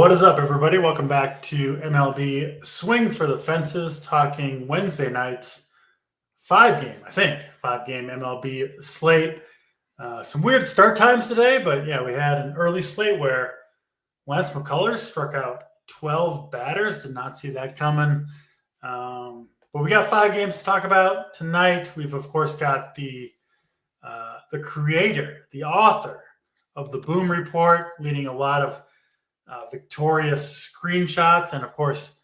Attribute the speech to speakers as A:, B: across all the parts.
A: What is up, everybody? Welcome back to MLB Swing for the Fences, talking Wednesday night's five-game MLB slate. Some weird start times today, but yeah, we had an early slate where Lance McCullers struck out 12 batters. Did not see that coming. But we got 5 games to talk about tonight. We've, of course, got the creator, the author of the Boom Report, leading a lot of victorious screenshots, and of course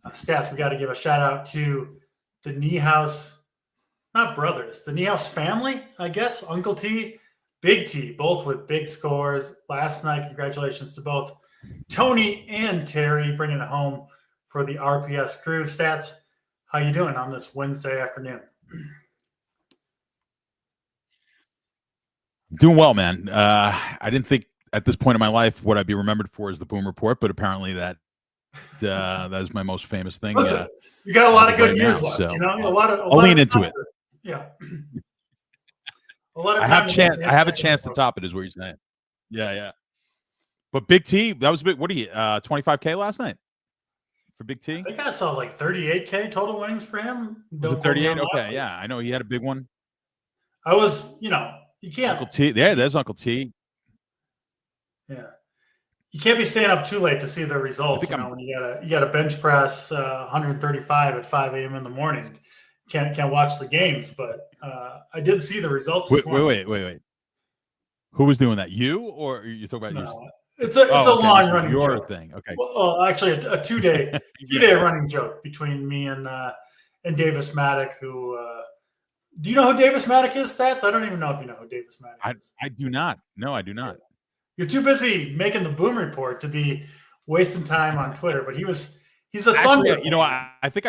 A: stats. We got to give a shout out to the Niehaus, not brothers, the Niehaus family, I guess. Uncle T, Big T, both with big scores last night. Congratulations to both Tony and Terry, bringing it home for the RPS crew. Stats, how you doing on this Wednesday afternoon?
B: Doing well, man. I didn't think at this point in my life what I'd be remembered for is the Boom Report, but apparently that is my most famous thing.
A: Listen, you got a lot of good years left.
B: So,
A: you know,
B: I'll lean into it.
A: Yeah. A lot of
B: I have a chance to top it, is what you're saying. Yeah. But Big T, that was a big. What are you? 25K last night for Big T.
A: I think I saw like 38K total winnings for him.
B: Was it 38? Okay, yeah, I know he had a big one.
A: I was, you can't.
B: Uncle T, there's Uncle T.
A: Yeah, you can't be staying up too late to see the results. When you got a bench press 135 at 5 a.m. in the morning. Can't watch the games, but I did see the results.
B: Wait. Who was doing that? You, or you talking about
A: you? It's a long running
B: your
A: joke.
B: Thing. Okay.
A: Well, actually, a 2-day running joke between me and Davis Maddock. Who do you know who Davis Maddock is? Stats? I don't even know if you know who Davis Maddock is.
B: I do not. No, I do not.
A: You're too busy making the Boom Report to be wasting time on Twitter. But he's a Thunder.
B: I think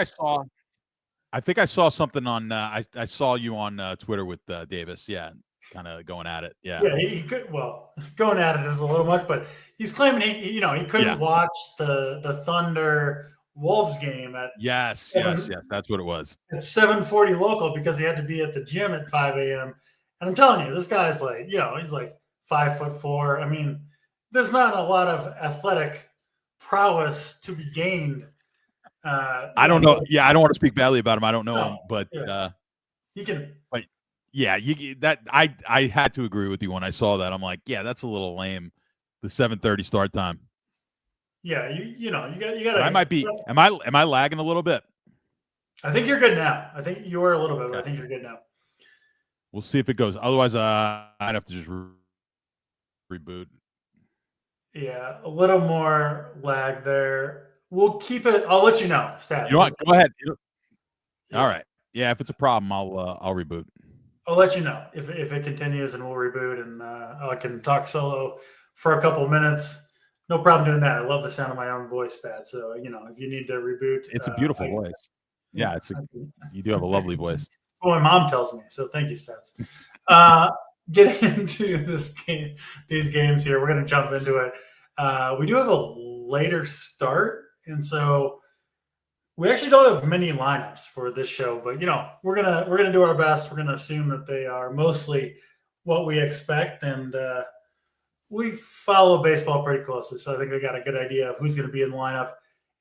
B: I saw something on. I saw you on Twitter with Davis. Yeah, kind of going at it. Yeah.
A: Yeah, he could. Well, going at it is a little much, but he's claiming he couldn't watch the Thunder Wolves game at.
B: Yes, that's what it was.
A: At 7:40 local because he had to be at the gym at 5 a.m. And I'm telling you, this guy's like, he's like 5'4". I mean, there's not a lot of athletic prowess to be gained.
B: I don't know. Yeah, I don't want to speak badly about him. I don't know him, but
A: he can.
B: But yeah, I had to agree with you when I saw that. I'm like, yeah, that's a little lame. The 7:30 start time.
A: Yeah, you got.
B: I might be. Am I lagging a little bit?
A: I think you're good now. I think you were a little bit, but I think you're good now.
B: We'll see if it goes. Otherwise, I'd have to just reboot.
A: Yeah, a little more lag there. We'll keep it. I'll let you know. Stats.
B: You know what? Go ahead. All right. Yeah, if it's a problem, I'll reboot.
A: I'll let you know if it continues, and we'll reboot, and I can talk solo for a couple of minutes. No problem doing that. I love the sound of my own voice, Stats. So if you need to reboot,
B: it's a beautiful voice. Yeah, you do have a lovely voice.
A: Well, my mom tells me. So thank you, Stats. Getting into these games here, we're going to jump into it. We do have a later start, and so we actually don't have many lineups for this show. But we're gonna do our best. We're gonna assume that they are mostly what we expect, and we follow baseball pretty closely. So I think we got a good idea of who's going to be in the lineup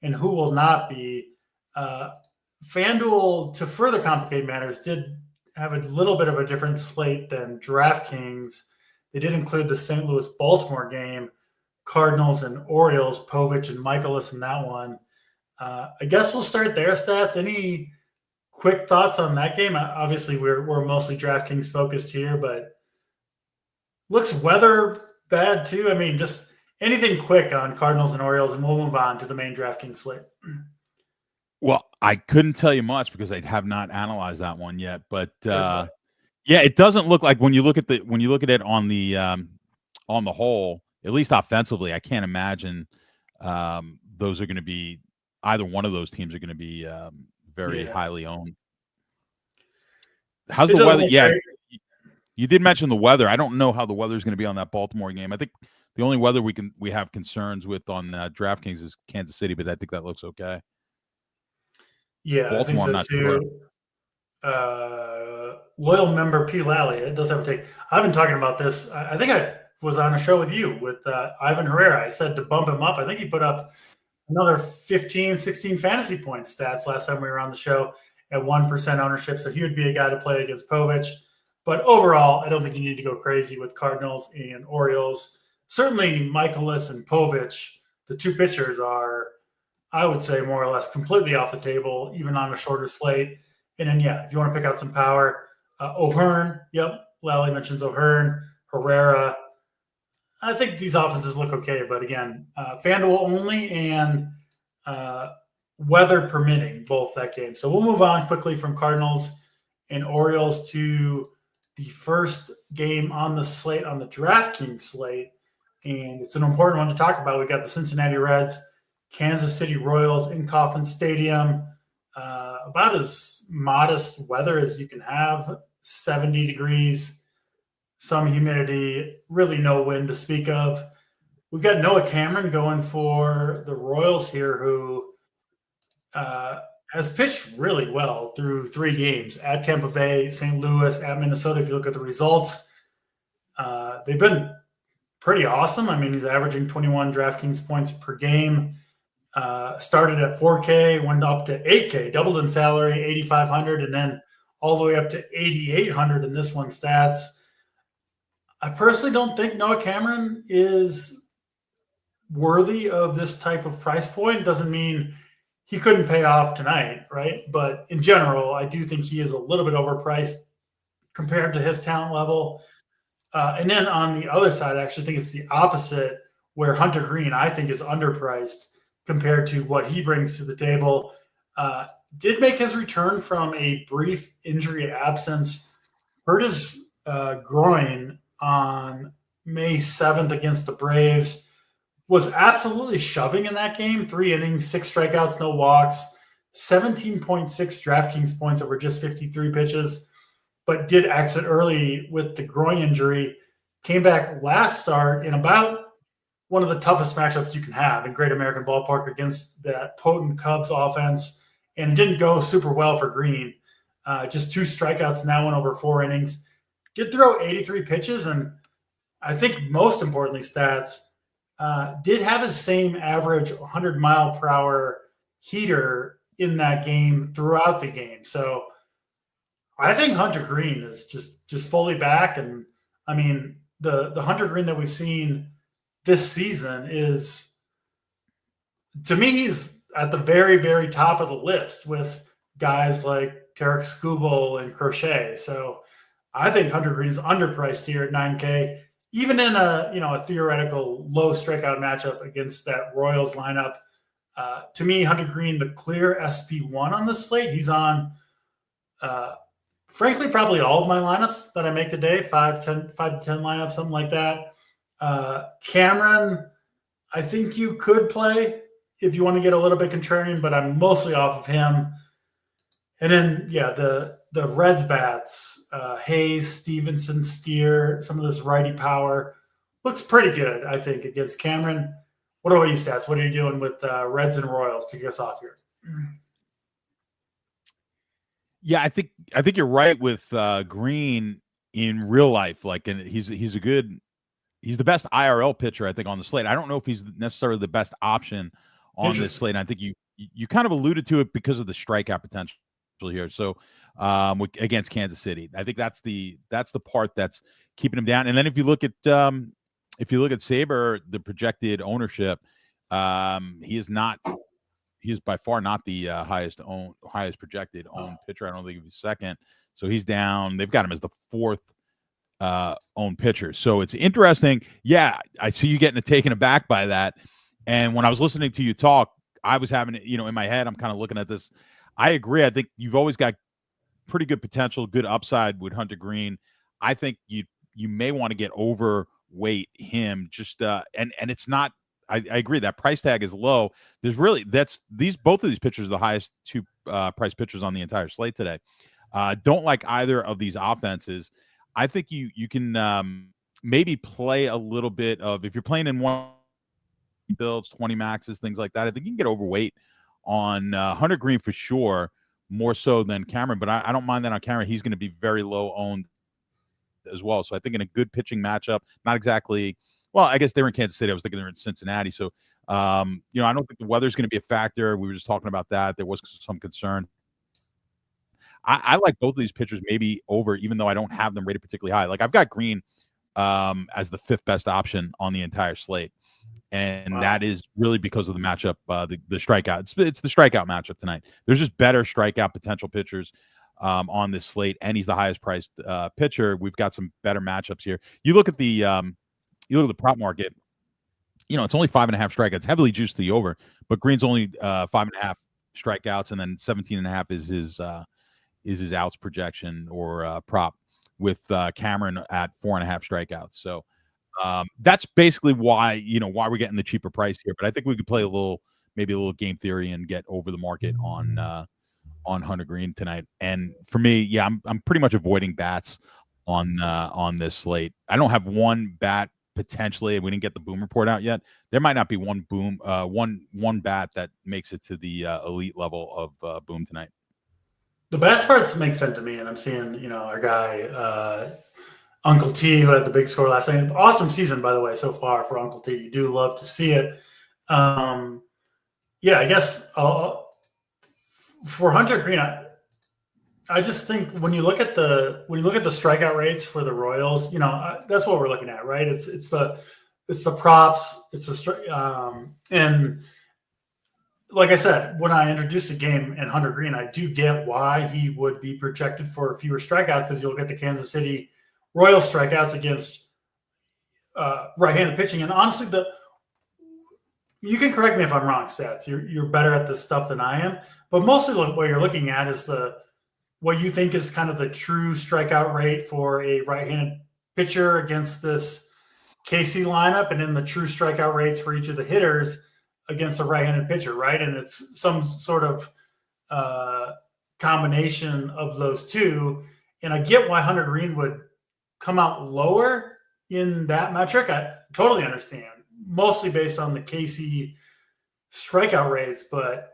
A: and who will not be. FanDuel, to further complicate matters, did have a little bit of a different slate than DraftKings. They did include the St. Louis-Baltimore game, Cardinals and Orioles, Povich and Michaelis in that one. I guess we'll start there, Stats. Any quick thoughts on that game? Obviously, we're mostly DraftKings focused here, but looks weather bad too. I mean, just anything quick on Cardinals and Orioles, and we'll move on to the main DraftKings slate.
B: Well, I couldn't tell you much because I have not analyzed that one yet. But yeah, it doesn't look like when you look at it on the whole, at least offensively, I can't imagine those are going to be either one of those teams are going to be very highly owned. How's the weather? Yeah, you did mention the weather. I don't know how the weather is going to be on that Baltimore game. I think the only weather we have concerns with on DraftKings is Kansas City, but I think that looks okay.
A: Yeah, Baltimore, I think so too. Sure. Loyal member P. Lally, it does have a take. I've been talking about this. I think I was on a show with you with Ivan Herrera. I said to bump him up. I think he put up another 15, 16 fantasy point stats last time we were on the show at 1% ownership. So he would be a guy to play against Povich. But overall, I don't think you need to go crazy with Cardinals and Orioles. Certainly, Michaelis and Povich, the two pitchers, are, I would say, more or less completely off the table, even on a shorter slate. And then, if you want to pick out some power, O'Hearn, Lally mentions O'Hearn, Herrera. I think these offenses look okay, but again, FanDuel only and weather permitting both that game. So we'll move on quickly from Cardinals and Orioles to the first game on the slate, on the DraftKings slate. And it's an important one to talk about. We've got the Cincinnati Reds, Kansas City Royals in Kauffman Stadium. About as modest weather as you can have, 70 degrees, some humidity, really no wind to speak of. We've got Noah Cameron going for the Royals here, who has pitched really well through 3 games at Tampa Bay, St. Louis, at Minnesota. If you look at the results, they've been pretty awesome. I mean, he's averaging 21 DraftKings points per game. Started at 4K, went up to 8K, doubled in salary, 8,500, and then all the way up to 8,800 in this one stats. I personally don't think Noah Cameron is worthy of this type of price point. Doesn't mean he couldn't pay off tonight, right? But in general, I do think he is a little bit overpriced compared to his talent level. And then on the other side, I actually think it's the opposite, where Hunter Green, I think, is underpriced compared to what he brings to the table. Did make his return from a brief injury absence, hurt his groin on May 7th against the Braves, was absolutely shoving in that game. 3 innings, 6 strikeouts, no walks, 17.6 DraftKings points over just 53 pitches, but did exit early with the groin injury. Came back last start in about one of the toughest matchups you can have in Great American Ballpark against that potent Cubs offense, and it didn't go super well for Green. Just 2 strikeouts in that one over 4 innings. Did throw 83 pitches, and I think most importantly, stats, did have his same average 100-mile-per-hour heater in that game throughout the game. So I think Hunter Green is just fully back. And, I mean, the Hunter Green that we've seen this season is, to me, he's at the very, very top of the list with guys like Tarek Skubal and Crochet. So I think Hunter Green is underpriced here at 9K, even in a theoretical low strikeout matchup against that Royals lineup. To me, Hunter Green, the clear SP1 on this slate. He's on, frankly, probably all of my lineups that I make today, 5 to 10 lineups, something like that. Cameron, I think you could play if you want to get a little bit contrarian, but I'm mostly off of him. And then, the Reds bats, Hayes, Stevenson, Steer, some of this righty power looks pretty good, I think, against Cameron. What about you, Stats? What are you doing with Reds and Royals to get us off here?
B: Yeah, I think you're right with Green in real life. Like, and he's the best IRL pitcher, I think, on the slate. I don't know if he's necessarily the best option on this slate. And I think you kind of alluded to it because of the strikeout potential here. So against Kansas City, I think that's the part that's keeping him down. And then if you look at Saber, the projected ownership, he is by far not the highest projected owned pitcher. I don't think he's second. So he's down. They've got him as the 4th owned pitcher. So it's interesting. Yeah, I see you getting taken aback by that. And when I was listening to you talk, I was having it, in my head, I'm kind of looking at this. I agree. I think you've always got pretty good potential, good upside with Hunter Green. I think you may want to get overweight him. Just and it's not. I agree that price tag is low. There's really both of these pitchers are the highest 2 price pitchers on the entire slate today. Don't like either of these offenses. I think you can maybe play a little bit of, if you're playing in one builds, 20 maxes, things like that. I think you can get overweight on Hunter Green for sure, more so than Cameron. But I don't mind that on Cameron. He's going to be very low owned as well. So I think in a good pitching matchup, not exactly. Well, I guess they were in Kansas City. I was thinking they were in Cincinnati. So, I don't think the weather's going to be a factor. We were just talking about that. There was some concern. I like both of these pitchers maybe over, even though I don't have them rated particularly high. Like I've got Green as the 5th best option on the entire slate. And that is really because of the matchup, the strikeout. It's the strikeout matchup tonight. There's just better strikeout potential pitchers on this slate, and he's the highest priced pitcher. We've got some better matchups here. You look at the prop market. It's only 5.5 strikeouts, heavily juiced to the over, but Green's only 5.5 strikeouts, and then 17.5 is his outs projection or prop, with Cameron at 4.5 strikeouts. So that's basically why we're getting the cheaper price here. But I think we could play maybe a little game theory and get over the market on Hunter Green tonight. And for me, yeah, I'm pretty much avoiding bats on this slate. I don't have one bat potentially. We didn't get the boom report out yet. There might not be one bat that makes it to the elite level of boom tonight.
A: The best parts make sense to me, and I'm seeing, our guy Uncle T, who had the big score last night. Awesome season, by the way, so far for Uncle T. You do love to see it. I guess for Hunter Green, I just think when you look at the strikeout rates for the Royals, that's what we're looking at, right? It's the props, and like I said, when I introduced the game and Hunter Green, I do get why he would be projected for fewer strikeouts, because you'll get the Kansas City Royals strikeouts against right-handed pitching. And honestly, you can correct me if I'm wrong, Stats. You're better at this stuff than I am, but mostly what you're looking at is what you think is kind of the true strikeout rate for a right-handed pitcher against this KC lineup, and then the true strikeout rates for each of the hitters against a right-handed pitcher, right? And it's some sort of combination of those two. And I get why Hunter Green would come out lower in that metric. I totally understand, mostly based on the KC strikeout rates. But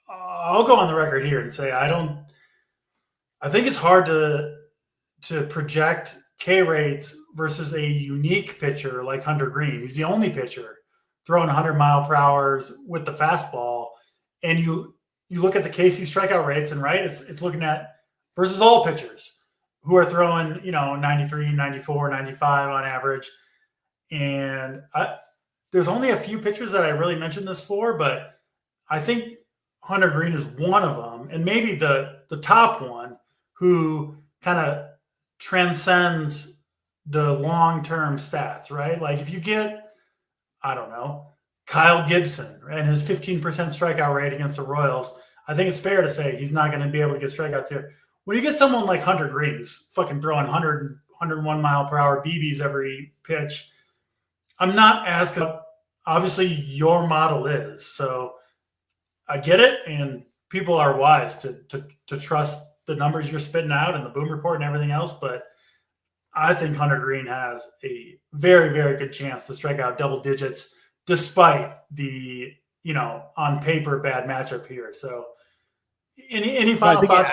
A: I'll go on the record here and say I think it's hard to project K rates versus a unique pitcher like Hunter Green. He's the only pitcher throwing 100-mile-per-hour with the fastball, and you look at the KC strikeout rates, and right, it's looking at versus all pitchers who are throwing 93, 94, 95 on average. And there's only a few pitchers that I really mentioned this for, but I think Hunter Green is one of them, and maybe the top one, who kind of transcends the long-term stats, right? Like if you get, I don't know, Kyle Gibson and his 15% strikeout rate against the Royals, I think it's fair to say he's not going to be able to get strikeouts here. When you get someone like Hunter Green, who's fucking throwing 101 mile per hour BBs every pitch, I'm not as good. Obviously, your model is. So I get it, and people are wise to trust the numbers you're spitting out and the boom report and everything else, but I think Hunter Green has a very, very good chance to strike out double digits despite the, on paper bad matchup here. So any final thoughts?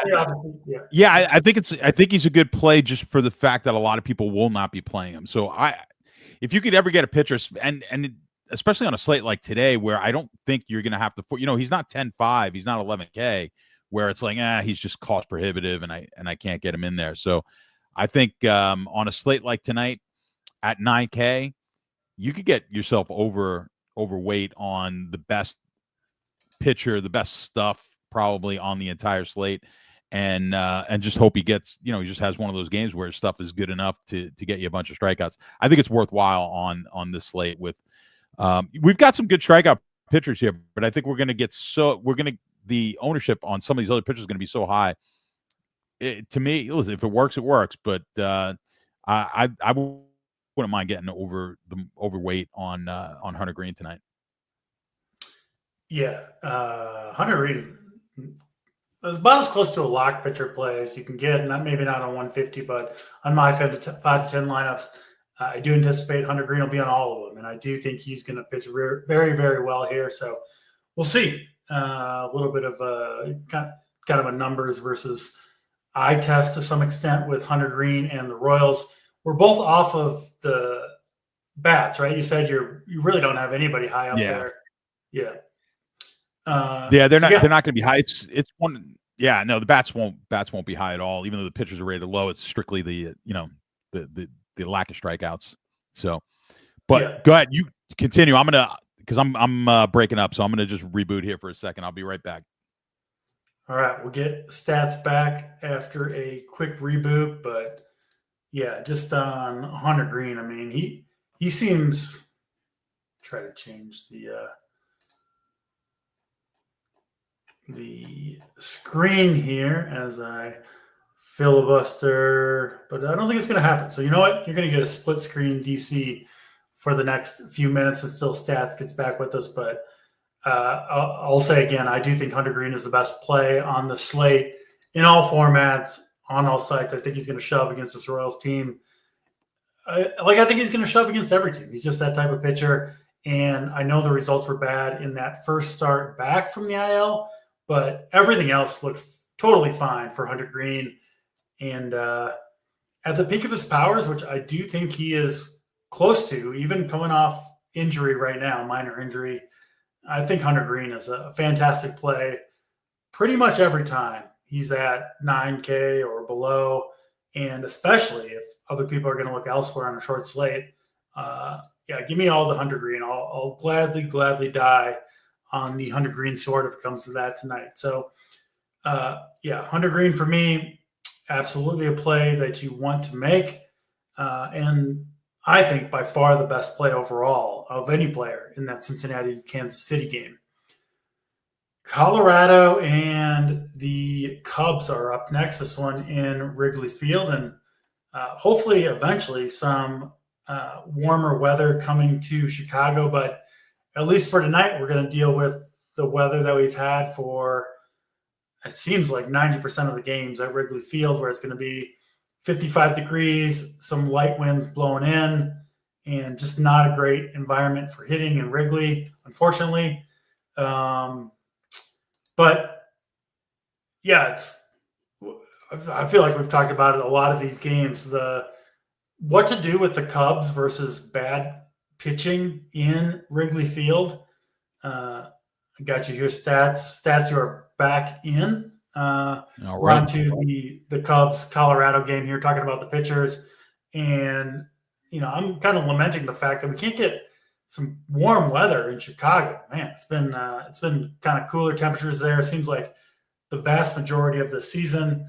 B: Yeah, I think he's a good play just for the fact that a lot of people will not be playing him. So if you could ever get a pitcher, and especially on a slate like today, where I don't think you're going to have to, he's not 10-5, he's not 11K, where it's like, he's just cost prohibitive and I can't get him in there. So I think on a slate like tonight at 9K, you could get yourself overweight on the best pitcher, the best stuff probably on the entire slate, and just hope he gets, he just has one of those games where his stuff is good enough to get you a bunch of strikeouts. I think it's worthwhile on this slate with we've got some good strikeout pitchers here, but I think the ownership on some of these other pitchers is going to be so high. To me, listen, if it works, it works. But I wouldn't mind getting overweight on Hunter Green tonight.
A: Yeah, Hunter Green is about as close to a lock pitcher play as you can get. Maybe not on 150, but on my 5 to 10 lineups, I do anticipate Hunter Green will be on all of them, and I do think he's going to pitch very, very well here. So we'll see. A little bit of kind of a numbers versus eye test to some extent with Hunter Green and the Royals. we're both off of the bats, right? You said you really don't have anybody high up there. Yeah.
B: Yeah, they're not going to be high. It's one. Yeah, no, the bats won't be high at all. Even though the pitchers are rated low, it's strictly the the lack of strikeouts. So, but go ahead, you continue. Because I'm breaking up, so I'm gonna just reboot here for a second. I'll be right back.
A: All right, we'll get stats back after a quick reboot, but yeah, just on Hunter Green. I mean, he seems. Try to change the screen here as I filibuster, but I don't think it's going to happen. So you know what? You're going to get a split screen DC for the next few minutes until stats gets back with us. But I'll say again, I do think Hunter Green is the best play on the slate in all formats, on all sites. I think he's going to shove against this Royals team. I think he's going to shove against every team. He's just that type of pitcher. And I know the results were bad in that first start back from the IL, but everything else looked totally fine for Hunter Green. And at the peak of his powers, which I do think he is close to, even coming off injury right now, minor injury, I think Hunter Green is a fantastic play pretty much every time he's at 9K or below. And especially if other people are going to look elsewhere on a short slate, give me all the Hunter Green. I'll gladly die on the Hunter Green sword if it comes to that tonight. So, Hunter Green for me, absolutely a play that you want to make. And I think by far the best play overall of any player in that Cincinnati-Kansas City game. Colorado and the Cubs are up next, this one in Wrigley Field. And hopefully eventually some warmer weather coming to Chicago. But at least for tonight, we're going to deal with the weather that we've had for, it seems like 90% of the games at Wrigley Field, where it's going to be 55 degrees, some light winds blowing in, and just not a great environment for hitting in Wrigley, unfortunately. But yeah, I feel like we've talked about it a lot of these games. What to do with the Cubs versus bad pitching in Wrigley Field. I got you here, stats. Stats you are back in. We're on to the Cubs Colorado game here, talking about the pitchers. And, I'm kind of lamenting the fact that we can't get some warm weather in Chicago. Man, it's been kind of cooler temperatures there. It seems like the vast majority of the season,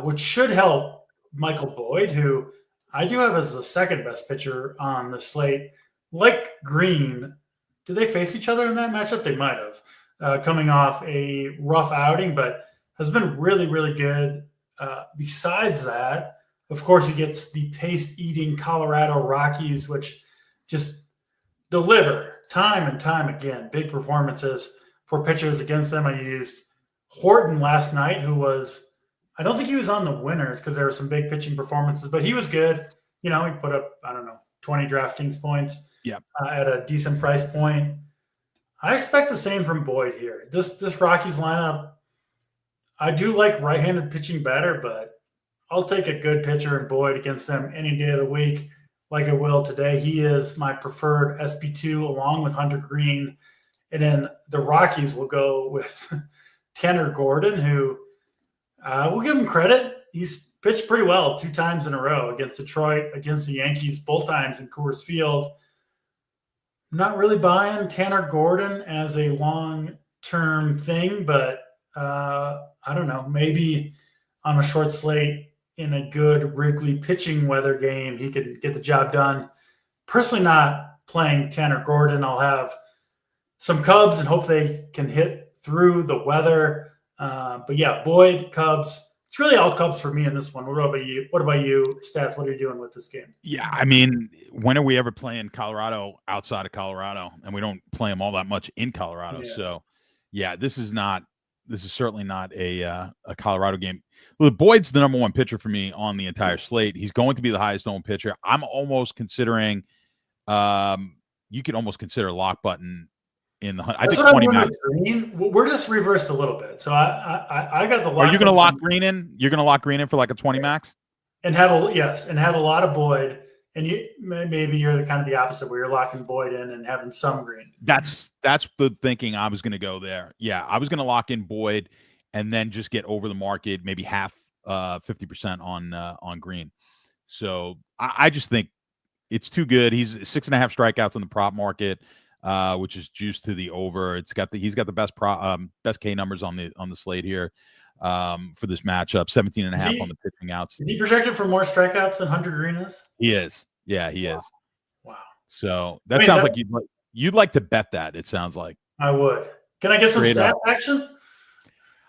A: which should help Michael Boyd, who I do have as the second best pitcher on the slate. Like Green, did they face each other in that matchup? They might have, coming off a rough outing, but has been really, really good. Besides that, of course, he gets the pace-eating Colorado Rockies, which just deliver time and time again. Big performances for pitchers against them. I used Horton last night, who was, I don't think he was on the winners because there were some big pitching performances, but he was good. He put up, 20 DraftKings points at a decent price point. I expect the same from Boyd here. This Rockies lineup, I do like right-handed pitching better, but I'll take a good pitcher in Boyd against them any day of the week, like I will today. He is my preferred SP2 along with Hunter Green. And then the Rockies will go with Tanner Gordon, who we'll give him credit. He's pitched pretty well 2 times in a row against Detroit, against the Yankees, both times in Coors Field. I'm not really buying Tanner Gordon as a long-term thing, but I don't know. Maybe on a short slate in a good Wrigley pitching weather game, he could get the job done. Personally not playing Tanner Gordon. I'll have some Cubs and hope they can hit through the weather. But yeah, Boyd, Cubs. It's really all Cubs for me in this one. What about you? Stats? What are you doing with this game?
B: Yeah, I mean, when are we ever playing Colorado outside of Colorado? And we don't play them all that much in Colorado. Yeah. So, yeah, this is certainly not a Colorado game. Well, Boyd's the number one pitcher for me on the entire slate. He's going to be the highest owned pitcher. I'm almost considering, you could almost consider lock button in the. I think 20 max.
A: We're just reversed a little bit. So I got the lock.
B: Are you going to lock Green in? You're going to lock Green in for like a 20 max?
A: and have a lot of Boyd. And maybe you're the kind of the opposite where you're locking Boyd in and having some green.
B: That's the thinking. I was going to go there. Yeah, I was going to lock in Boyd and then just get over the market, maybe half 50% on green. So I just think it's too good. He's 6.5 strikeouts in the prop market, which is juiced to the over. He's got the best K numbers on the slate here for this matchup. 17.5 on the pitching outs.
A: Is he projected for more strikeouts than Hunter Green is?
B: He is. Yeah, he is.
A: Wow.
B: So that sounds like you'd like to bet that. It sounds like
A: I would. Can I get some stat action?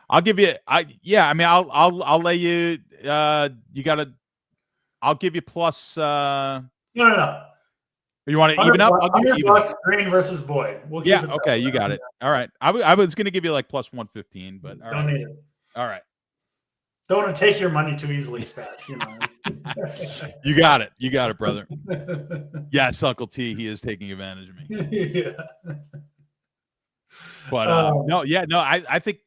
B: I'll give you. I'll lay you. You gotta. I'll give you plus.
A: No.
B: You want to even up? I'll give you
A: $100 Green versus Boyd. We'll keep it
B: okay, you got it. All right. I was going to give you like plus 115, but
A: don't need it.
B: All right.
A: Don't want to take your money too easily, Stat.
B: You got it. You got it, brother. Yes, Uncle T. He is taking advantage of me.
A: Yeah.
B: But I think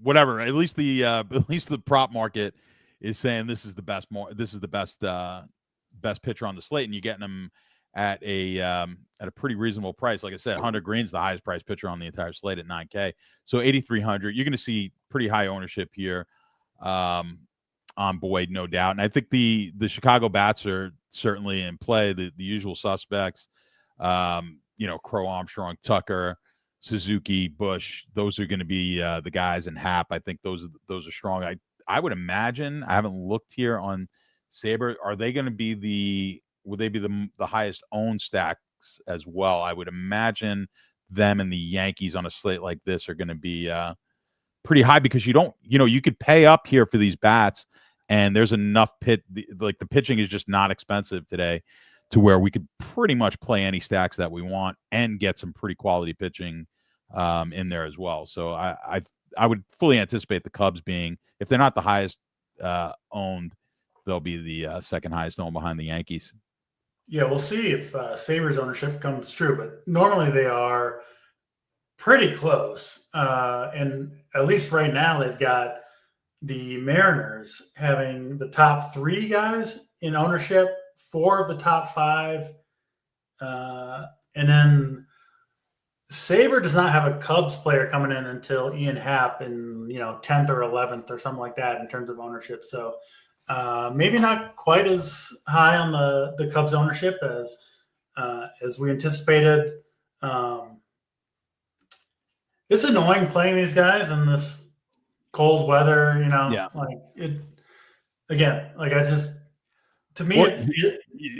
B: whatever. At least the prop market is saying this is the best. Best pitcher on the slate, and you're getting him at a pretty reasonable price. Like I said, Hunter Green's the highest priced pitcher on the entire slate at $9K. So 8,300. You're going to see pretty high ownership here on Boyd, no doubt. And I think the Chicago bats are certainly in play. The usual suspects, Crow, Armstrong, Tucker, Suzuki, Bush. Those are going to be the guys, and Happ. I think those are strong. I would imagine. I haven't looked here on Saber. Are they going to be would they be the highest owned stacks as well? I would imagine them and the Yankees on a slate like this are going to be pretty high, because you could pay up here for these bats, and there's enough the pitching is just not expensive today to where we could pretty much play any stacks that we want and get some pretty quality pitching in there as well. So I would fully anticipate the Cubs being, if they're not the highest owned, they'll be the second highest owned behind the Yankees.
A: Yeah, we'll see if Sabres ownership comes true, but normally they are pretty close. And at least right now, they've got the Mariners having the top 3 guys in ownership, 4 of the top 5. And then Sabre does not have a Cubs player coming in until Ian Happ in 10th or 11th or something like that in terms of ownership. So maybe not quite as high on the Cubs ownership as we anticipated. It's annoying playing these guys in this cold weather.
B: Yeah.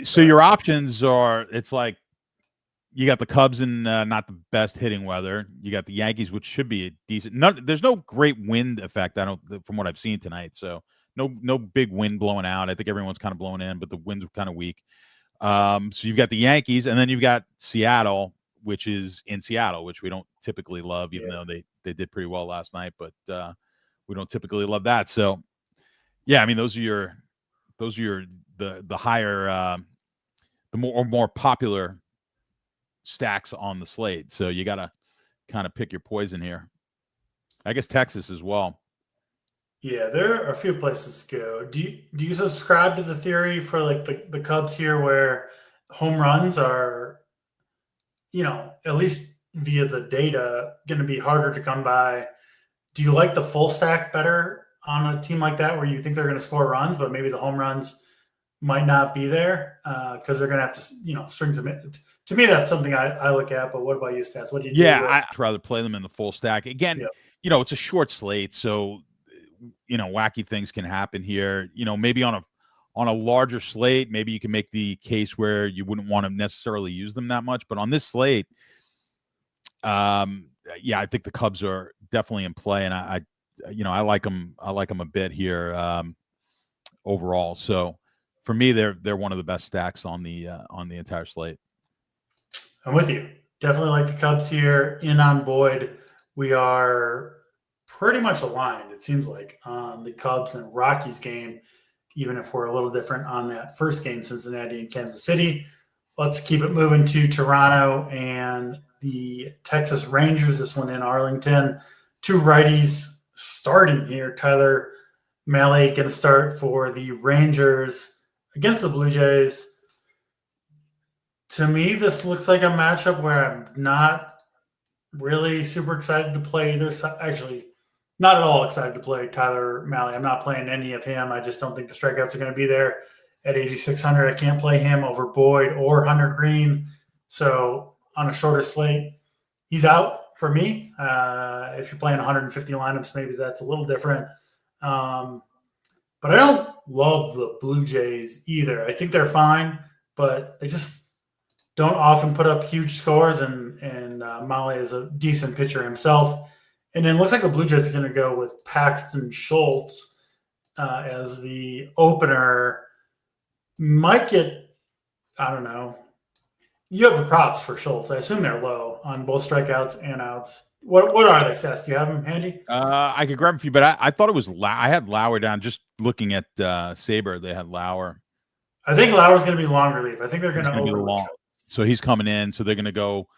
B: So your options are, it's like you got the Cubs in not the best hitting weather. You got the Yankees, which should be a decent. There's no great wind effect, from what I've seen tonight. So no big wind blowing out. I think everyone's kind of blowing in, but the wind's kind of weak. So you've got the Yankees, and then you've got Seattle, which is in Seattle, which we don't typically love, even though they did pretty well last night. But we don't typically love that. So yeah, I mean, those are the higher, the more popular stacks on the slate. So you got to kind of pick your poison here. I guess Texas as well.
A: Yeah, there are a few places to go. Do you subscribe to the theory for like the Cubs here, where home runs are, at least via the data, going to be harder to come by? Do you like the full stack better on a team like that, where you think they're going to score runs, but maybe the home runs might not be there because they're going to have to, string them in? To me, that's something I look at. But what about you, Stats? What do you do?
B: Yeah, I'd rather play them in the full stack. Again, it's a short slate, so wacky things can happen here. Maybe on a larger slate, maybe you can make the case where you wouldn't want to necessarily use them that much. But on this slate, I think the Cubs are definitely in play, and I like them. I like them a bit here overall. So for me, they're one of the best stacks on the entire slate.
A: I'm with you. Definitely like the Cubs here. In on Boyd, we are pretty much aligned, it seems like, on the Cubs and Rockies game, even if we're a little different on that first game, Cincinnati and Kansas City. Let's keep it moving to Toronto and the Texas Rangers. This one in Arlington. 2 righties starting here. Tyler Mahle going to start for the Rangers against the Blue Jays. To me, this looks like a matchup where I'm not really super excited to play either side. Actually, not at all excited to play Tyler Mahle. I'm not playing any of him. I just don't think the strikeouts are going to be there at 8,600. I can't play him over Boyd or Hunter Green. So on a shorter slate, he's out for me. If you're playing 150 lineups, maybe that's a little different. But I don't love the Blue Jays either. I think they're fine, but they just don't often put up huge scores, and Mahle is a decent pitcher himself. And then it looks like the Blue Jays are going to go with Paxton Schultz as the opener. Might get, I don't know. You have the props for Schultz. I assume they're low on both strikeouts and outs. What are they, Seth? Do you have them handy?
B: I could grab a few, but I thought it was I had Lauer down. Just looking at Saber, they had Lauer.
A: I think Lauer's going to be long relief. I think they're going to
B: be long. So he's coming in. So they're going to go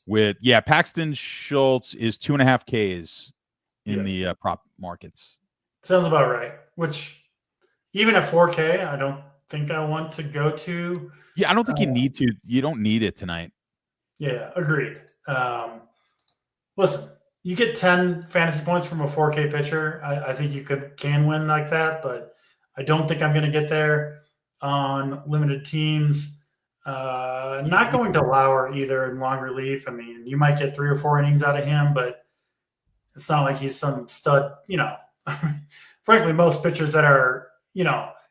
B: with Paxton Schultz is 2.5 Ks in the prop markets.
A: Sounds about right. Which even at 4K, I don't think I want to go to.
B: Yeah, I don't think you need to. You don't need it tonight.
A: Yeah, agreed. Listen, you get 10 fantasy points from a 4K pitcher. I think you can win like that, but I don't think I'm going to get there on limited teams. Not going to Lauer either in long relief. I mean, you might get 3 or 4 innings out of him, but it's not like he's some stud. Frankly, most pitchers that are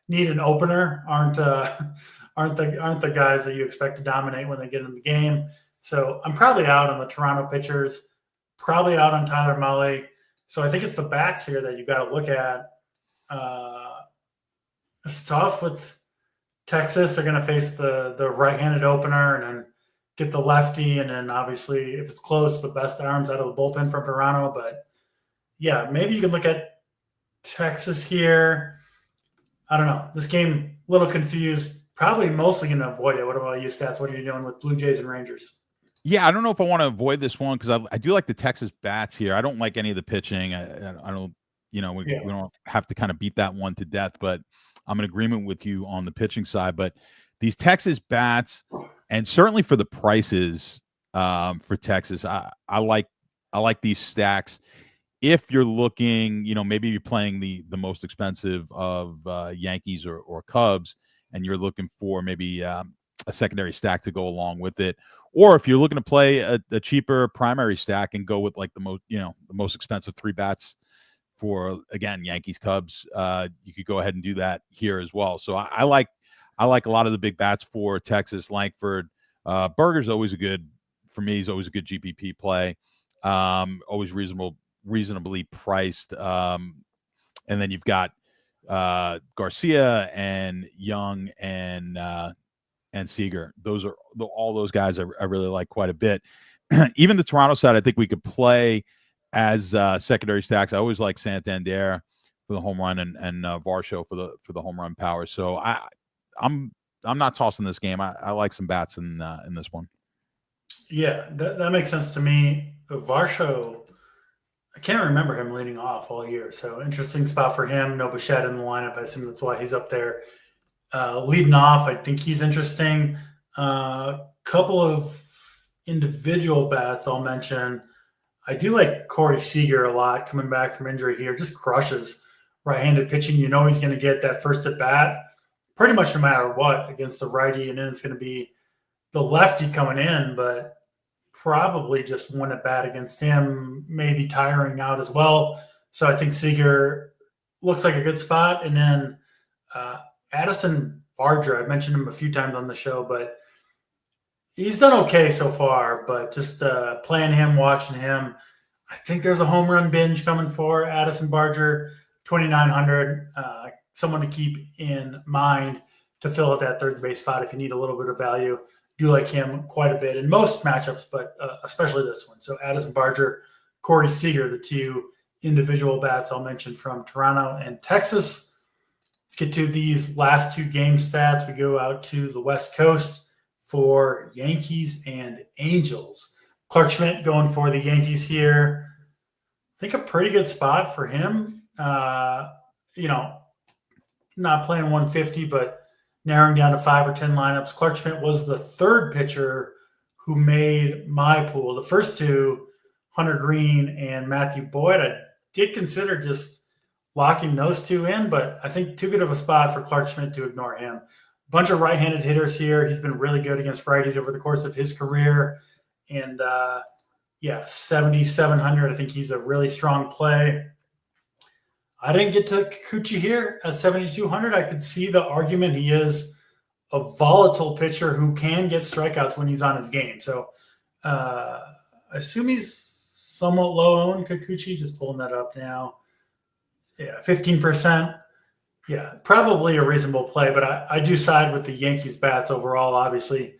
A: need an opener aren't the guys that you expect to dominate when they get in the game. So I'm probably out on the Toronto pitchers, probably out on Tyler Mahle. So I think it's the bats here that you got to look at. It's tough with Texas. They're going to face the right-handed opener and then get the lefty. And then obviously, if it's close, the best arms out of the bullpen from Toronto. But yeah, maybe you can look at Texas here. I don't know. This game, a little confused. Probably mostly going to avoid it. What about you, Stats? What are you doing with Blue Jays and Rangers?
B: Yeah, I don't know if I want to avoid this one because I do like the Texas bats here. I don't like any of the pitching. I don't, we don't have to kind of beat that one to death, but I'm in agreement with you on the pitching side. But these Texas bats, and certainly for the prices for Texas, I like these stacks. If you're looking, maybe you're playing the most expensive of Yankees or Cubs, and you're looking for maybe a secondary stack to go along with it. Or if you're looking to play a cheaper primary stack and go with like the most expensive 3 bats for, again, Yankees, Cubs, you could go ahead and do that here as well. So I like a lot of the big bats for Texas. Langford, Berger's always for me, he's always a good GPP play. Always reasonably priced. And then you've got Garcia and Young and Seager. Those are all those guys I really like quite a bit. Even the Toronto side, I think we could play as secondary stacks. I always like Santander for the home run and Varsho for the home run power. So I'm not tossing this game. I like some bats in this one. Yeah,
A: that makes sense to me. Varsho, I can't remember him leading off all year. So interesting spot for him. No Bichette in the lineup. I assume that's why he's up there. Leading off, I think he's interesting. Couple of individual bats I'll mention. I do like Corey Seager a lot coming back from injury here. Just crushes right-handed pitching. He's going to get that first at bat pretty much no matter what against the righty, and then it's going to be the lefty coming in, but probably just one at bat against him, maybe tiring out as well. So I think Seager looks like a good spot. And then Addison Barger, I've mentioned him a few times on the show, but he's done okay so far. But just playing him, watching him, I think there's a home run binge coming for Addison Barger, 2,900. Someone to keep in mind to fill out that third base spot if you need a little bit of value. Do like him quite a bit in most matchups, but especially this one. So Addison Barger, Corey Seager, the 2 individual bats I'll mention from Toronto and Texas. Let's get to these last 2 game stats. We go out to the West Coast for Yankees and Angels. Clark Schmidt going for the Yankees here. I think a pretty good spot for him. not playing 150, but narrowing down to 5 or 10 lineups. Clark Schmidt was the third pitcher who made my pool. The first two, Hunter Green and Matthew Boyd, I did consider just locking those two in, but I think too good of a spot for Clark Schmidt to ignore him. Bunch of right-handed hitters here. He's been really good against righties over the course of his career. And 7,700. I think he's a really strong play. I didn't get to Kikuchi here at 7,200. I could see the argument. He is a volatile pitcher who can get strikeouts when he's on his game. So I assume he's somewhat low owned. Kikuchi, just pulling that up now. Yeah, 15%. Yeah, probably a reasonable play, but I do side with the Yankees bats overall, obviously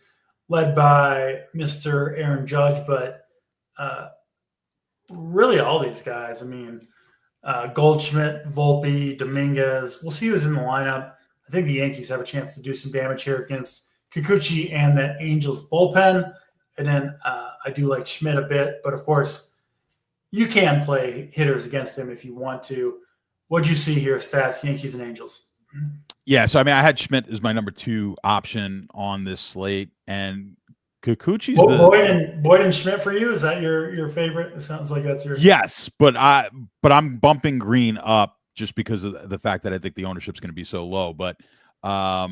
A: led by Mr. Aaron Judge, but really all these guys. I mean, Goldschmidt, Volpe, Dominguez. We'll see who's in the lineup. I think the Yankees have a chance to do some damage here against Kikuchi and that Angels bullpen. And then I do like Schmidt a bit, but of course, you can play hitters against him if you want to. What'd you see here, stats, Yankees and Angels?
B: Yeah, so I mean, I had Schmidt as my number 2 option on this slate, and Kikuchi's
A: Boyd and Schmidt for you. Is that your favorite? It sounds like that's your.
B: Yes, but I'm bumping Green up just because of the fact that I think the ownership's going to be so low. But I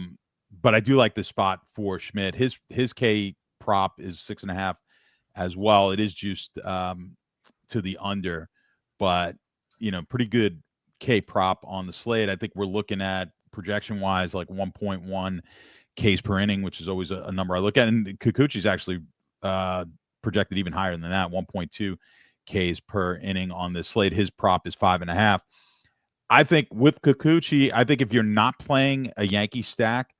B: do like this spot for Schmidt. His K prop is 6.5 as well. It is juiced to the under, but pretty good K prop on the slate. I think we're looking at projection wise like 1.1 Ks per inning, which is always a number I look at. And Kikuchi's actually projected even higher than that, 1.2 Ks per inning on this slate. His prop is 5.5. I think with Kikuchi, I think if you're not playing a Yankee stack,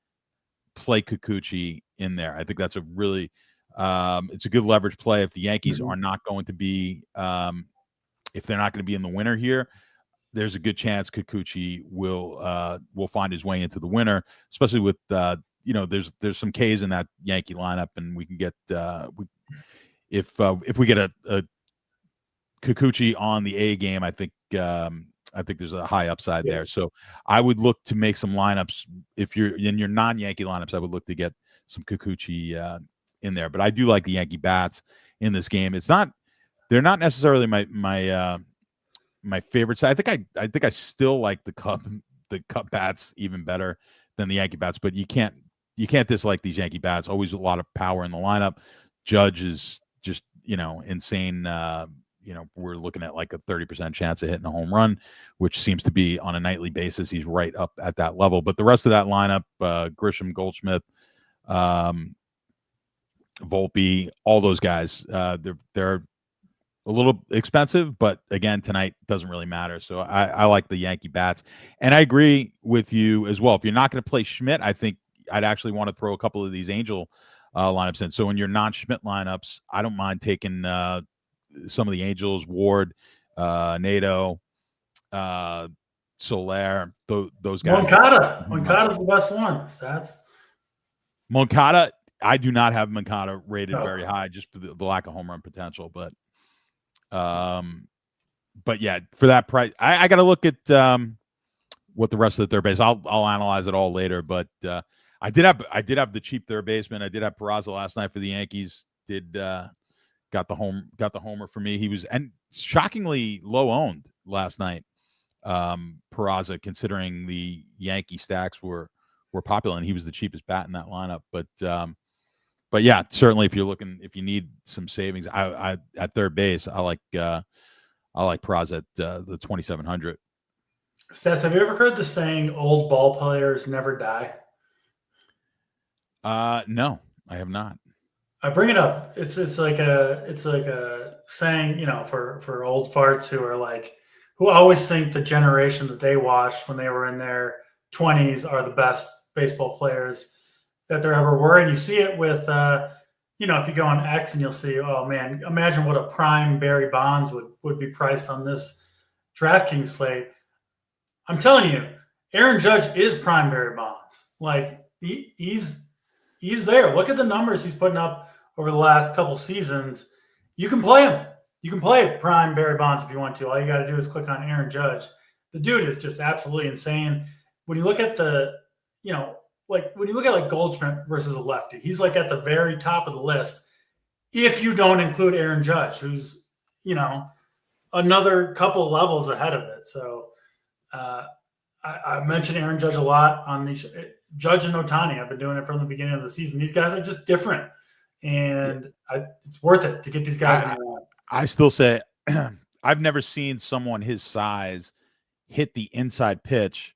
B: play Kikuchi in there. I think that's a really it's a good leverage play if the Yankees are not going to be if they're not going to be in the winner here. There's a good chance Kikuchi will find his way into the winner, especially with there's some Ks in that Yankee lineup, and we can get if we get a Kikuchi on the A game, I think there's a high upside there. So I would look to make some lineups. If you're in your non-Yankee lineups, I would look to get some Kikuchi in there. But I do like the Yankee bats in this game. They're not necessarily my favorites. I think I still like the Cub bats even better than the Yankee bats, but you can't dislike these Yankee bats. Always a lot of power in the lineup. Judge is just insane. We're looking at like a 30% chance of hitting a home run, which seems to be on a nightly basis. He's right up at that level. But the rest of that lineup, Grisham, Goldschmidt, Volpe, all those guys, they're a little expensive, but again, tonight doesn't really matter. So I like the Yankee bats. And I agree with you as well. If you're not going to play Schmidt, I think I'd actually want to throw a couple of these Angel lineups in. So in your non-Schmidt lineups, I don't mind taking some of the Angels, Ward, Nato, Soler, those guys.
A: Moncada's the best one. Stats.
B: Moncada, I do not have Moncada rated very high just for the lack of home run potential, but yeah, for that price, I got to look at what the rest of the third base. I'll analyze it all later, but I did have the cheap third baseman. I did have Peraza last night for the Yankees. Got the homer for me. He was and shockingly low owned last night. Peraza, considering the Yankee stacks were popular, and he was the cheapest bat in that lineup. But yeah, certainly if you need some savings, I at third base, I like Peraza at the 2,700.
A: Stats, have you ever heard the saying "old ball players never die"?
B: No, I have not.
A: I bring it up. It's like a saying, for old farts who always think the generation that they watched when they were in their 20s are the best baseball players that there ever were. And you see it with, if you go on X and you'll see, oh man, imagine what a prime Barry Bonds would be priced on this DraftKings slate. I'm telling you, Aaron Judge is prime Barry Bonds. Like he's there. Look at the numbers he's putting up over the last couple seasons. You can play him. You can play prime Barry Bonds if you want to. All you got to do is click on Aaron Judge. the dude is just absolutely insane. When you look at when you look at like Goldschmidt versus a lefty, he's like at the very top of the list. If you don't include Aaron Judge, who's, another couple levels ahead of it. So I mentioned Aaron Judge a lot on the Judge and Ohtani. I've been doing it from the beginning of the season. These guys are just different, and it's worth it to get these guys in the line.
B: I still say I've never seen someone his size hit the inside pitch,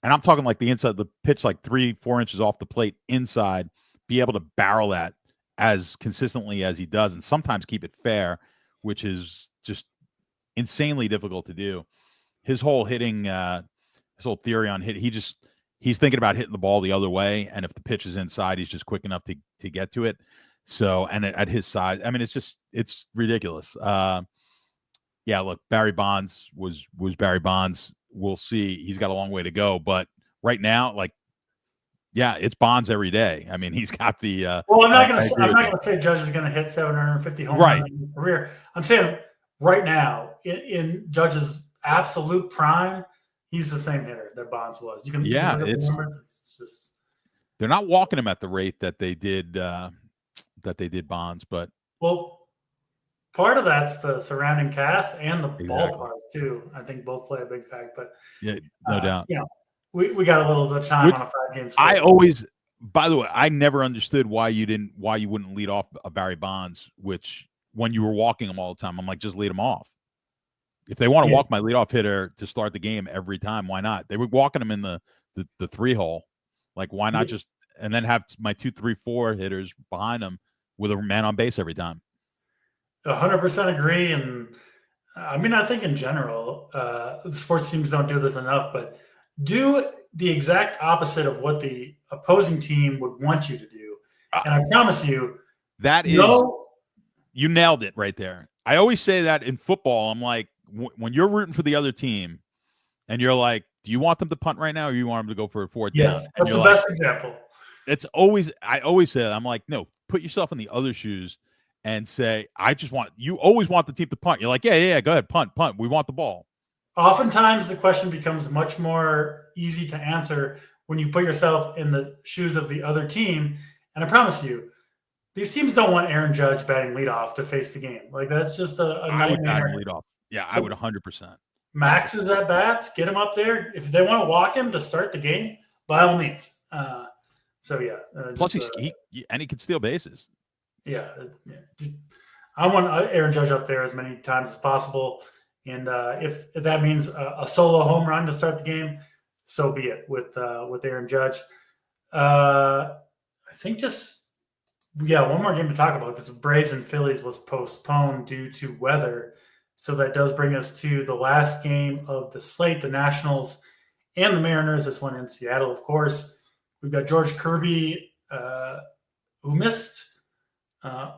B: and I'm talking like the inside of the pitch, like 3-4 inches off the plate inside, be able to barrel that as consistently as he does, and sometimes keep it fair, which is just insanely difficult to do. His whole hitting, his whole theory on hit, he's thinking about hitting the ball the other way, and if the pitch is inside, he's just quick enough to get to it. So, and at his size, I mean, it's ridiculous. Yeah, look, Barry Bonds was Barry Bonds. We'll see. He's got a long way to go, but right now, yeah, it's Bonds every day. I mean, he's got the.
A: Well, I'm not going to say Judge is going to hit 750 home runs in his career. I'm saying right now, in Judge's absolute prime, he's the same hitter that Bonds was. You can it's just
B: they're not walking him at the rate that they did Bonds, but
A: part of that's the surrounding cast and the ballpark too. I think both play a big factor. But
B: yeah, no doubt.
A: We got a little bit of time on a 5-game
B: slate. By the way, I never understood why you wouldn't lead off a Barry Bonds, which when you were walking him all the time, I'm like, just lead him off. If they want to walk my leadoff hitter to start the game every time, why not? They were walking him in the 3-hole. Like, why not just and then have my 2, 3, 4 hitters behind him with a man on base every time?
A: 100% agree. And I mean, I think in general, sports teams don't do this enough, but do the exact opposite of what the opposing team would want you to do. And I promise you,
B: that is, you nailed it right there. I always say that in football. I'm like, when you're rooting for the other team and you're like, do you want them to punt right now or you want them to go for a 4th down?
A: Yes, that's the best example.
B: I always say that. I'm like, no, put yourself in the other shoes and say, you always want the team to punt. You're like, yeah, go ahead, punt. We want the ball.
A: Oftentimes the question becomes much more easy to answer when you put yourself in the shoes of the other team. And I promise you, these teams don't want Aaron Judge batting leadoff to face the game. Like, that's just a nightmare.
B: Leadoff. Yeah, so I would 100%.
A: Max is at bats. Get him up there. If they want to walk him to start the game, by all means.
B: Plus, he can steal bases.
A: Yeah. I want Aaron Judge up there as many times as possible. And if that means a solo home run to start the game, so be it with Aaron Judge. I think one more game to talk about because Braves and Phillies was postponed due to weather. So that does bring us to the last game of the slate, the Nationals and the Mariners. This one in Seattle, of course. We've got George Kirby, who missed a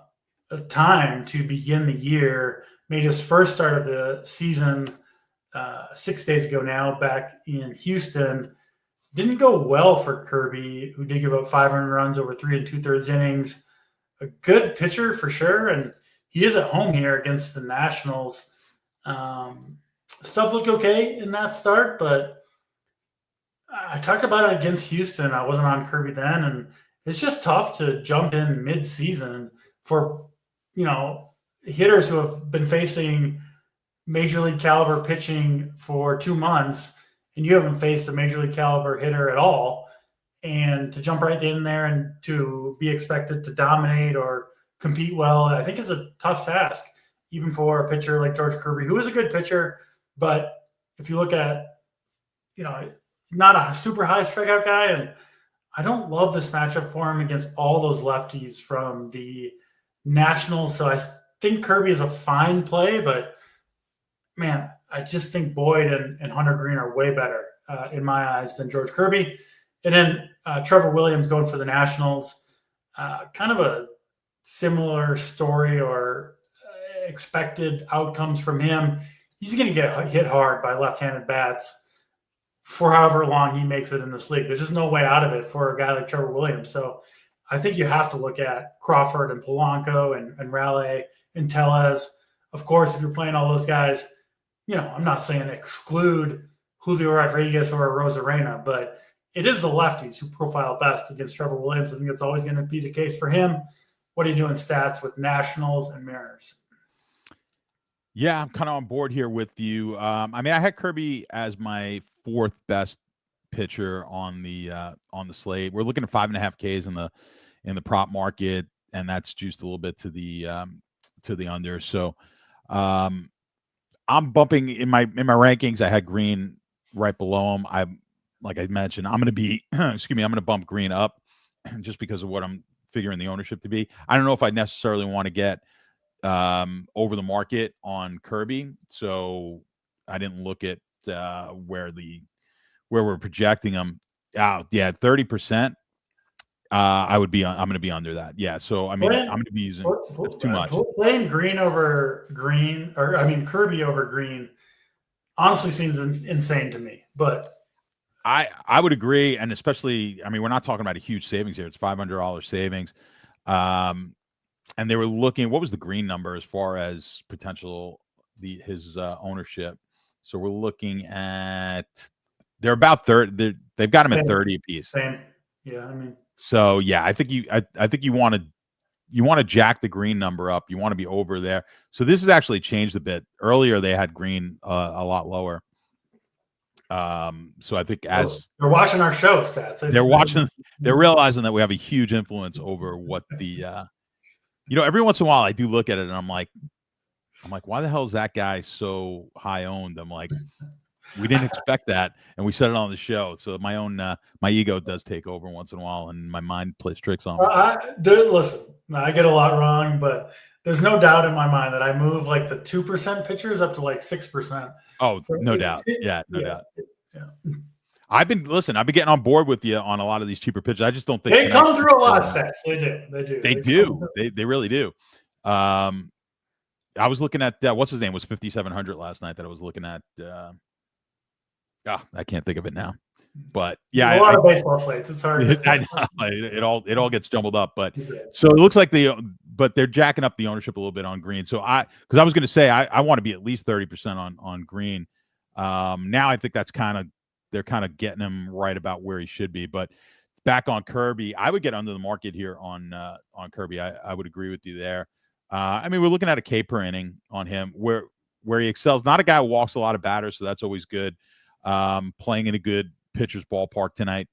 A: time to begin the year, made his first start of the season 6 days ago now, back in Houston. Didn't go well for Kirby, who did give up 500 runs over 3 2/3 innings. A good pitcher for sure, and he is at home here against the Nationals. Stuff looked okay in that start, but I talked about it against Houston. I wasn't on Kirby then, and it's just tough to jump in mid-season for, hitters who have been facing major league caliber pitching for 2 months, and you haven't faced a major league caliber hitter at all. And to jump right in there and to be expected to dominate or compete well, I think is a tough task, even for a pitcher like George Kirby, who is a good pitcher. But if you look at, not a super high strikeout guy, and I don't love this matchup for him against all those lefties from the Nationals. So I think Kirby is a fine play, but man, I just think Boyd and Hunter Green are way better in my eyes than George Kirby. And then Trevor Williams going for the Nationals, kind of a similar story or expected outcomes from him. He's going to get hit hard by left-handed bats for however long he makes it in this league. There's just no way out of it for a guy like Trevor Williams. So I think you have to look at Crawford and Polanco and Raleigh and Tellez. Of course, if you're playing all those guys, I'm not saying exclude Julio Rodriguez or Rosarena, but it is the lefties who profile best against Trevor Williams. I think it's always going to be the case for him. What are you doing stats with Nationals and Mariners?
B: Yeah, I'm kind of on board here with you. I mean, I had Kirby as my fourth best pitcher on the slate. We're looking at 5.5 Ks in the prop market, and that's juiced a little bit to the under. So I'm bumping in my rankings. I had Green right below him. Like I mentioned, I'm going to be excuse me. I'm going to bump Green up just because of what I'm figuring the ownership to be. I don't know if I necessarily want to get over the market on Kirby, so I didn't look at where we're projecting them out. Yeah, 30%. I'm going to be under that. Yeah, so I mean, I'm going to be using that's too much.
A: Playing Green over Green, or I mean Kirby over Green, honestly seems insane to me. But
B: I would agree, and especially, I mean, we're not talking about a huge savings here. It's $500 savings. And they were looking, what was the Green number as far as potential his ownership? So we're looking at, they're about 30. They've got him at 30 apiece.
A: Same. Yeah, I mean.
B: So yeah, I think you want to jack the Green number up. You want to be over there. So this has actually changed a bit. Earlier they had Green a lot lower. So I think as
A: they're watching our show stats,
B: they're realizing that we have a huge influence over what the every once in a while I do look at it and I'm like, why the hell is that guy so high owned? I'm like, we didn't expect that, and we said it on the show. So my own my ego does take over once in a while, and my mind plays tricks on me.
A: Listen, I get a lot wrong, but there's no doubt in my mind that I move like the 2% pitchers up to like 6%.
B: Oh, no doubt. Yeah, no doubt.
A: Yeah.
B: I've been getting on board with you on a lot of these cheaper pitchers. I just don't think
A: they come through a lot of sets. They do.
B: They really do. I was looking at what's his name was 5,700 last night that I was looking at. I can't think of it now. But yeah,
A: a lot of baseball slates. It's hard.
B: I know. It all gets jumbled up. But so it looks like they're jacking up the ownership a little bit on Green. So because I was going to say I want to be at least 30% on Green. Now I think they're kind of getting him right about where he should be. But back on Kirby, I would get under the market here on Kirby. I would agree with you there. I mean, we're looking at a K per inning on him where he excels. Not a guy who walks a lot of batters, so that's always good. Playing in a good pitcher's ballpark tonight.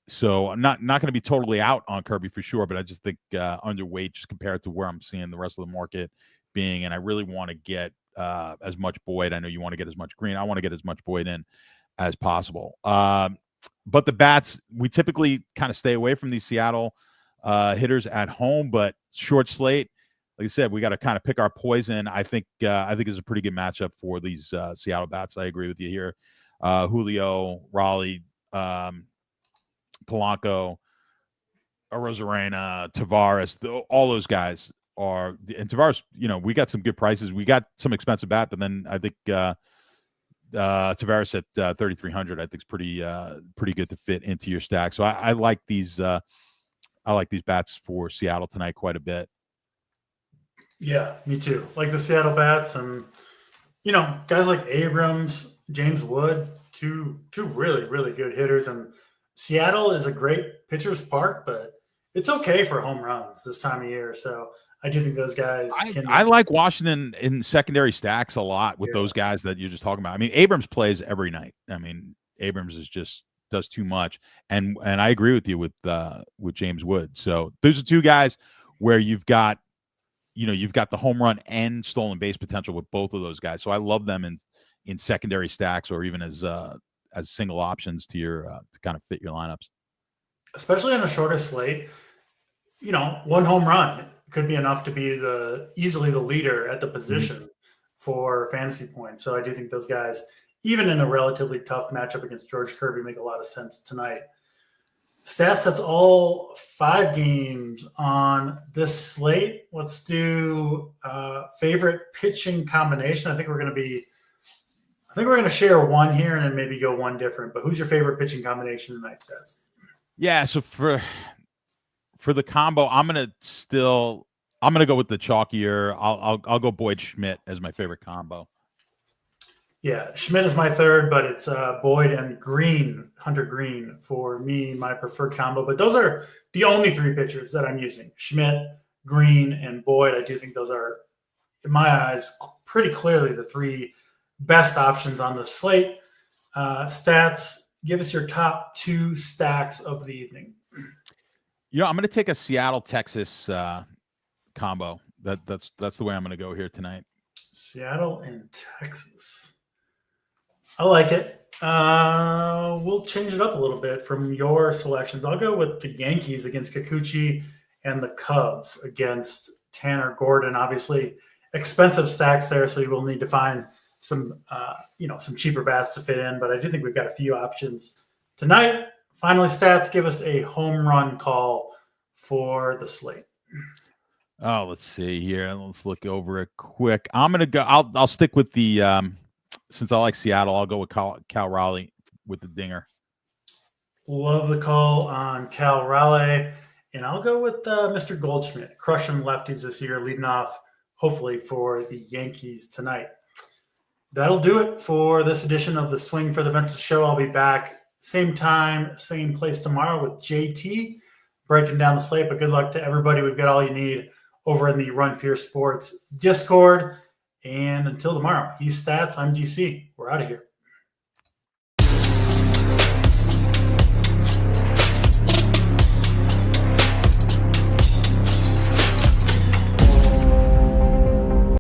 B: So I'm not going to be totally out on Kirby for sure, but I just think underweight just compared to where I'm seeing the rest of the market being. And I really want to get as much Boyd. I know you want to get as much Green. I want to get as much Boyd in as possible. But the bats, we typically kind of stay away from these Seattle hitters at home, but short slate, like I said, we got to kind of pick our poison. I think it's a pretty good matchup for these Seattle bats. I agree with you here. Julio, Raleigh, Polanco, Rosarena, Tavares, all those guys are. And Tavares, we got some good prices. We got some expensive bat, but then I think Tavares at 3,300, I think is pretty good to fit into your stack. So I like these. I like these bats for Seattle tonight quite a bit.
A: Yeah, me too. Like the Seattle bats, and guys like Abrams, James Wood, two really, really good hitters. And Seattle is a great pitcher's park, but it's okay for home runs this time of year. So I do think those guys
B: I like Washington in secondary stacks a lot with those guys that you're just talking about. I mean, Abrams plays every night. I mean, Abrams does too much. And I agree with you with James Wood. So those are two guys where you've got the home run and stolen base potential with both of those guys. So I love them in secondary stacks or even as single options to to kind of fit your lineups.
A: Especially on a shorter slate, one home run could be enough to be easily the leader at the position for fantasy points. So I do think those guys, even in a relatively tough matchup against George Kirby, make a lot of sense tonight. Stats, that's all 5 games on this slate. Let's do favorite pitching combination. I think we're going to share one here and then maybe go one different. But who's your favorite pitching combination tonight, Stats?
B: Yeah, so for the combo, I'm gonna go with the chalkier. I'll go Boyd Schmidt as my favorite combo.
A: Yeah, Schmidt is my third, but it's Boyd and Hunter Green for me, my preferred combo. But those are the only three pitchers that I'm using: Schmidt, Green, and Boyd. I do think those are, in my eyes, pretty clearly the three best options on the slate. Stats, give us your top two stacks of the evening.
B: I'm going to take a Seattle, Texas combo. That's the way I'm going to go here tonight.
A: Seattle and Texas. I like it. We'll change it up a little bit from your selections. I'll go with the Yankees against Kikuchi and the Cubs against Tanner Gordon. Obviously, expensive stacks there, so you will need to find some cheaper bats to fit in. But I do think we've got a few options tonight. Finally, stats, give us a home run call for the slate.
B: Oh, let's see here. Let's look over it quick. I'm gonna go. I'll stick with the. Since I like Seattle, I'll go with Cal Raleigh with the dinger.
A: Love the call on Cal Raleigh. And I'll go with Mr. Goldschmidt, crushing lefties this year, leading off, hopefully, for the Yankees tonight. That'll do it for this edition of the Swing for the Fences show. I'll be back same time, same place tomorrow with JT, breaking down the slate. But good luck to everybody. We've got all you need over in the Run Pure Sports Discord. And until tomorrow, he's Stats. I'm DC. We're out of here.